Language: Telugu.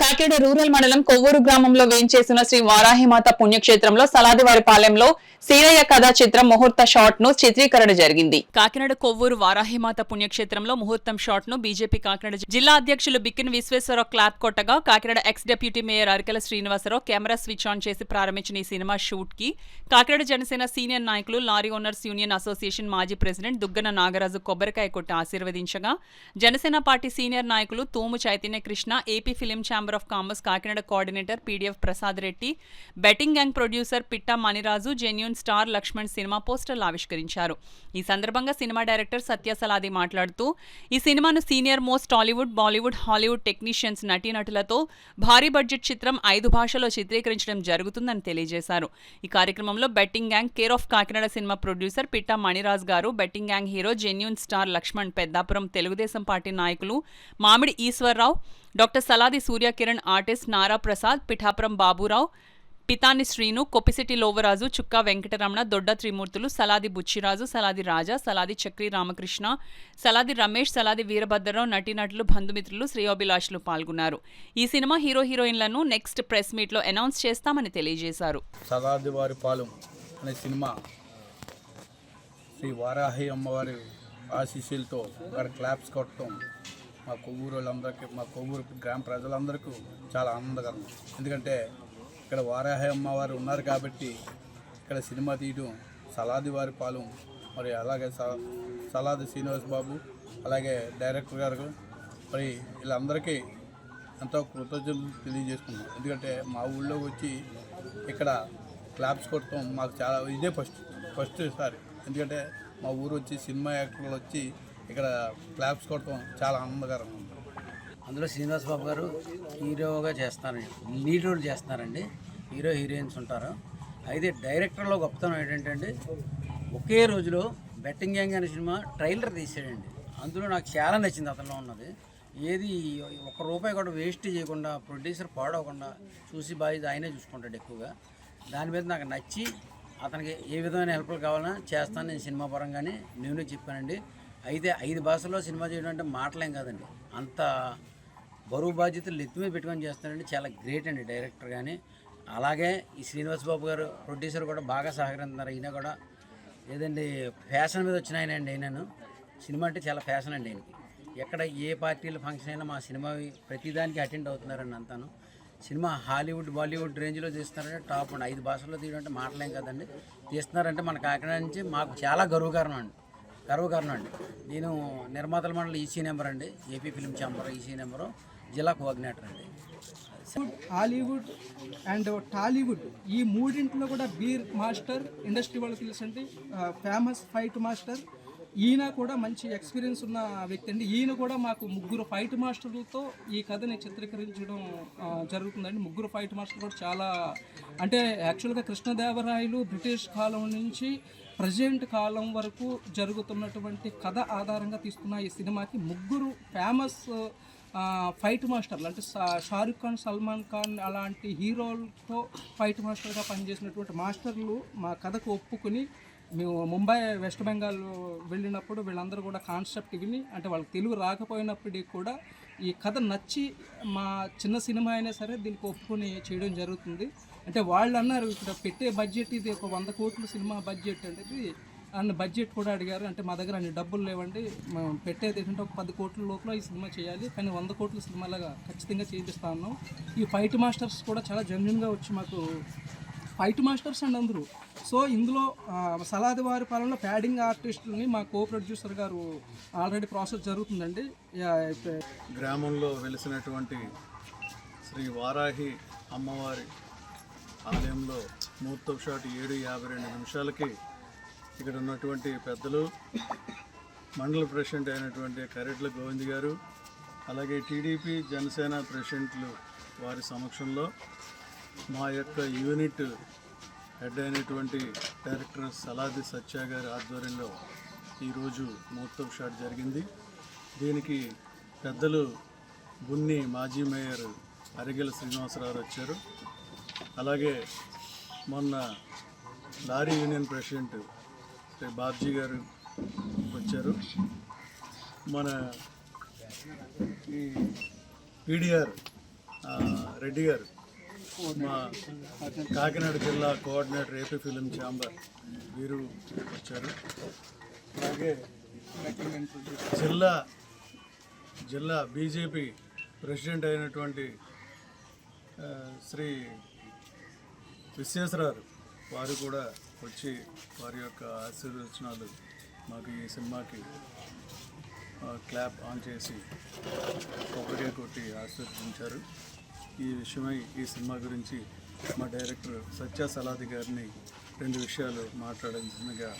కాకినాడ రూరల్ మండలం కొవ్వూరు గ్రామంలో వేంచేసిన శ్రీ వారాహిమాత పుణ్యక్షేత్రంలో సలాదివారిపాలెంలో సీరయ్య కథా చిత్రం ముహూర్త షాట్ ను చిత్రీకరణ జరిగింది. కాకినాడ కొవ్వూరు వారాహిమాత పుణ్యక్షేత్రంలో ముహూర్తం షాట్ ను బీజేపీ కాకినాడ జిల్లా అధ్యక్షులు బిక్కిన విశ్వేశ్వరరావు క్లాప్ కొట్టగా కాకినాడ ఎక్స్ డిప్యూటీ మేయర్ అరికెల శ్రీనివాసరావు కెమెరా స్విచ్ ఆన్ చేసి ప్రారంభించిన ఈ సినిమా షూట్ కి కాకినాడ జనసేన సీనియర్ నాయకులు లారీ ఓనర్స్ యూనియన్ అసోసియేషన్ మాజీ ప్రెసిడెంట్ దుగ్గన నాగరాజు కొబ్బరికాయ కొట్టి ఆశీర్వదించగా జనసేన పార్టీ సీనియర్ నాయకులు Thumu Chaitanya Krishna, AP film chamber of commerce Kakinada coordinator PDF Prasad Reddy, betting gang producer Pitta Maniraju, genuine star Laxman cinema పోస్టర్లు ఆవిష్కరించారు. ఈ సందర్భంగా సినిమా డైరెక్టర్ సత్య సలాది మాట్లాడుతూ ఈ సినిమాను senior most Tollywood, Bollywood, Hollywood technicians, నటీనటులతో భారీ బడ్జెట్ చిత్రం 5 భాషల్లో చిత్రీకరించడం జరుగుతుందని తెలియజేశారు. ఈ కార్యక్రమంలో betting gang care of Kakinada cinema producer Pitta Maniraj గారు, betting gang hero genuine star Laxman, Peddapuram Telugu Desam party నాయకులు మామిడి ఈశ్వర్రావు, డాక్టర్ సలాది సూర్యకిరణ్, ఆర్టిస్ట్ నారా ప్రసాద్, పిఠాపురం బాబురావు, పితాని శ్రీను, కొప్పిశెట్టి లోవరాజు, చుక్కా వెంకటరమణ, దొడ్డ త్రిమూర్తులు, సలాది బుచ్చిరాజు, సలాది రాజా, సలాది చక్రి రామకృష్ణ, సలాది రమేష్, సలాది వీరభద్రరావు, నటీనటులు, బంధుమిత్రులు, శ్రేయోభిలాషులు పాల్గొన్నారు. ఈ సినిమా హీరో హీరోయిన్లను నెక్స్ట్ ప్రెస్ మీట్ లో అనౌన్స్ చేస్తామని తెలియజేశారు. సలాదివారిపాలెం అనే సినిమా శ్రీ వారాహి అమ్మవారి ఆశీస్సులతో అక్కడ క్లాప్స్ కొట్టడం మా కొవ్వూరు వాళ్ళందరికీ, మా కొవ్వూరు గ్రామ ప్రజలందరికీ చాలా ఆనందకరం. ఎందుకంటే ఇక్కడ వారాహి అమ్మవారు ఉన్నారు కాబట్టి ఇక్కడ సినిమా తీయడం సలాదివారిపాలెం, మరి అలాగే సలాది శ్రీనివాస్ బాబు, అలాగే డైరెక్టర్ గారు, మరి వీళ్ళందరికీ ఎంతో కృతజ్ఞతలు తెలియజేసుకున్నాం. ఎందుకంటే మా ఊళ్ళో వచ్చి ఇక్కడ క్లాప్స్ కొట్టడం మాకు చాలా ఇదే ఫస్ట్ సారి. ఎందుకంటే మా ఊరు వచ్చి సినిమా యాక్టర్లు వచ్చి ఇక్కడ క్లాప్స్ కొట్టడం చాలా ఆనందకరంగా ఉంది. అందులో శ్రీనివాస్ బాబు గారు హీరోగా చేస్తున్నారండి, లీడ్ రోల్ చేస్తున్నారండి, హీరో హీరోయిన్స్ ఉంటారు. అయితే డైరెక్టర్లో గొప్పతనం ఏంటంటే ఒకే రోజులో బెట్టింగ్ గ్యాంగ్ అనే సినిమా ట్రైలర్ తీసాడండి. అందులో నాకు చాలా నచ్చింది అతనిలో ఉన్నది. ఏది ₹1 కూడా వేస్ట్ చేయకుండా, ప్రొడ్యూసర్ పాడవకుండా చూసి బాధ్యత ఆయనే చూసుకుంటాడు ఎక్కువగా. దాని మీద నాకు నచ్చి అతనికి ఏ విధమైన హెల్ప్లు కావాలన్నా చేస్తాను నేను సినిమా పరంగానే నేను చెప్పానండి. అయితే 5 భాషల్లో సినిమా చేయడం అంటే మాటలేం కాదండి, అంత బరువు బాధ్యతలు ఎత్తి మీద పెట్టుకొని చేస్తానండి. చాలా గ్రేట్ అండి డైరెక్టర్. కానీ అలాగే ఈ శ్రీనివాస్ బాబు గారు ప్రొడ్యూసర్ కూడా బాగా సహకరిస్తున్నారు. ఈయన కూడా ఏదండి ఫ్యాషన్ మీద వచ్చిన ఆయన అండి. ఆయనను సినిమా అంటే చాలా ఫ్యాషన్ అండి ఆయనకి. ఎక్కడ ఏ పార్టీల ఫంక్షన్ అయినా మా సినిమా ప్రతిదానికి అటెండ్ అవుతున్నారండి అంతాను. సినిమా హాలీవుడ్, బాలీవుడ్ రేంజ్లో తీస్తున్నారంటే టాప్ అండి. 5 భాషల్లో తీయడం అంటే మాటలేం కదండి. తీస్తున్నారంటే మన కాకినాడ నుంచి మాకు చాలా గర్వకారణం అండి. నేను నిర్మాతల మండలి ఈసీ నెంబర్ అండి, AP film chamber EC number, జిల్లా కోఆర్డినేటర్ అండి. హాలీవుడ్ అండ్ టాలీవుడ్ ఈ మూడింటిలో కూడా బీర్ మాస్టర్ ఇండస్ట్రీ వాళ్ళకి తెలుసండి, ఫేమస్ ఫైట్ మాస్టర్. ఈయన కూడా మంచి ఎక్స్పీరియన్స్ ఉన్న వ్యక్తి అండి. ఈయన కూడా మాకు 3 ఫైట్ మాస్టర్లతో ఈ కథని చిత్రీకరించడం జరుగుతుందండి. 3 ఫైట్ మాస్టర్లు కూడా చాలా, అంటే యాక్చువల్గా కృష్ణదేవరాయలు బ్రిటిష్ కాలం నుంచి ప్రజెంట్ కాలం వరకు జరుగుతున్నటువంటి కథ ఆధారంగా తీసుకున్న ఈ సినిమాకి 3 ఫేమస్ ఫైట్ మాస్టర్లు, అంటే షారుఖ్ ఖాన్, సల్మాన్ ఖాన్ అలాంటి హీరోలతో ఫైట్ మాస్టర్గా పనిచేసినటువంటి మాస్టర్లు మా కథకు ఒప్పుకొని మేము ముంబై, వెస్ట్ బెంగాల్ వెళ్ళినప్పుడు వీళ్ళందరూ కూడా కాన్సెప్ట్ విని, అంటే వాళ్ళకి తెలుగు రాకపోయినప్పటికీ కూడా ఈ కథ నచ్చి మా చిన్న సినిమా అయినా సరే దీనికి ఒప్పుకొని చేయడం జరుగుతుంది. అంటే వాళ్ళు అన్నారు ఇక్కడ పెట్టే బడ్జెట్ ఇది ఒక 100 కోట్ల సినిమా బడ్జెట్ అనేది, అన్న బడ్జెట్ కూడా అడిగారు. అంటే మా దగ్గర అన్ని డబ్బులు లేవండి, మేము పెట్టేది ఏంటంటే ఒక 10 కోట్ల లోపల ఈ సినిమా చేయాలి, కానీ 100 కోట్ల సినిమాలాగా ఖచ్చితంగా చేయిస్తా ఉన్నాం. ఈ ఫైట్ మాస్టర్స్ కూడా చాలా జెన్యూన్గా వచ్చి మాకు ఫైట్ మాస్టర్స్ అండ్ అందరూ. సో ఇందులో సలాదివారిపాలెంలో ప్యాడింగ్ ఆర్టిస్టులని మా కో ప్రొడ్యూసర్ గారు ఆల్రెడీ ప్రాసెస్ జరుగుతుందండి. గ్రామంలో వెలిసినటువంటి శ్రీ వారాహి అమ్మవారి ఆలయంలో ముహూర్తం షాట్ 7:52 నిమిషాలకి ఇక్కడ ఉన్నటువంటి పెద్దలు, మండల ప్రెసిడెంట్ అయినటువంటి కరెట్ల గోవింద్ గారు, అలాగే టీడీపీ జనసేన ప్రెసిడెంట్లు వారి సమక్షంలో మా యొక్క యూనిట్ హెడ్ అయినటువంటి డైరెక్టర్ సలాది సత్య గారి ఆధ్వర్యంలో ఈరోజు ముహూర్తం షాట్ జరిగింది. దీనికి పెద్దలు బున్ని మాజీ మేయర్ అరిగెల శ్రీనివాసరావు వచ్చారు. అలాగే మొన్న lorry union president Shri Babji గారు వచ్చారు. మన ఈ పీడిఆర్ రెడ్డి గారు, మా కాకినాడ జిల్లా కోఆర్డినేటర్ ఏపీ ఫిలిం ఛాంబర్ వీరు వచ్చారు. అలాగే జిల్లా బీజేపీ ప్రెసిడెంట్ అయినటువంటి శ్రీ విశ్వేశ్వరరావు వారు కూడా వచ్చి వారి యొక్క ఆశీర్వచనాలు మాకు ఈ సినిమాకి క్లాప్ ఆన్ చేసి కొబ్బరికాయ కొట్టి ఆశీర్వదించారు. ఈ విషయమై ఈ సినిమా గురించి మా డైరెక్టర్ సత్య సలాది గారిని 2 విషయాలు మాట్లాడాల్సిందిగా